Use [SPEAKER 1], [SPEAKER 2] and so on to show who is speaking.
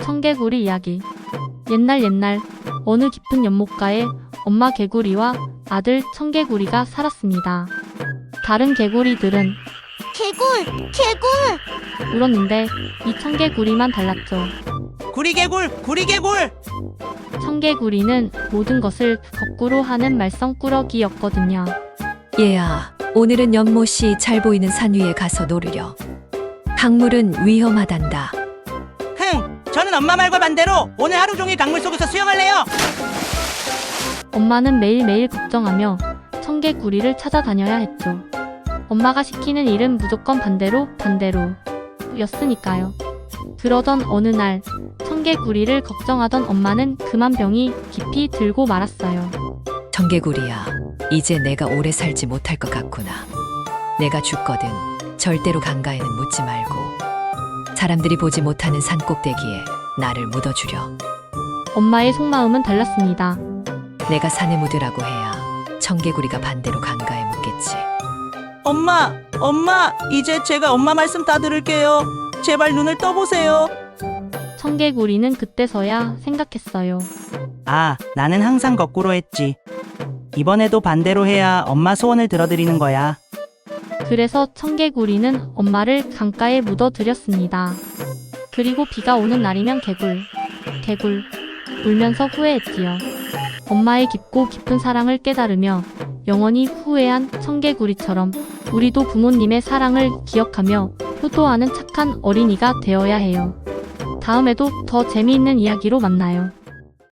[SPEAKER 1] 청개구리 이야기. 옛날 어느 깊은 연못가에 엄마 개구리와 아들 청개구리가 살았습니다. 다른 개구리들은
[SPEAKER 2] 개굴!
[SPEAKER 1] 울었는데 이 청개구리만 달랐죠.
[SPEAKER 3] 구리개굴!
[SPEAKER 1] 청개구리는 모든 것을 거꾸로 하는 말썽꾸러기였거든요.
[SPEAKER 4] 얘야, 오늘은 연못이 잘 보이는 산 위에 가서 노르려. 강물은 위험하단다.
[SPEAKER 3] 저는 엄마 말과 반대로 오늘 하루 종일 강물 속에서 수영할래요.
[SPEAKER 1] 엄마는 매일매일 걱정하며 청개구리를 찾아다녀야 했죠. 엄마가 시키는 일은 무조건 반대로 였으니까요. 그러던 어느 날 청개구리를 걱정하던 엄마는 그만 병이 깊이 들고 말았어요.
[SPEAKER 4] 청개구리야, 이제 내가 오래 살지 못할 것 같구나. 내가 죽거든 절대로 강가에는 묻지 말고 사람들이 보지 못하는 산 꼭대기에 나를 묻어주려.
[SPEAKER 1] 엄마의 속마음은 달랐습니다.
[SPEAKER 4] 내가 산에 묻으라고 해야 청개구리가 반대로 강가에 묻겠지.
[SPEAKER 3] 엄마, 이제 제가 엄마 말씀 다 들을게요. 제발 눈을 떠보세요.
[SPEAKER 1] 청개구리는 그때서야 생각했어요.
[SPEAKER 3] 아, 나는 항상 거꾸로 했지. 이번에도 반대로 해야 엄마 소원을 들어드리는 거야.
[SPEAKER 1] 그래서 청개구리는 엄마를 강가에 묻어드렸습니다. 그리고 비가 오는 날이면 개굴 울면서 후회했지요. 엄마의 깊고 깊은 사랑을 깨달으며 영원히 후회한 청개구리처럼 우리도 부모님의 사랑을 기억하며 효도하는 착한 어린이가 되어야 해요. 다음에도 더 재미있는 이야기로 만나요.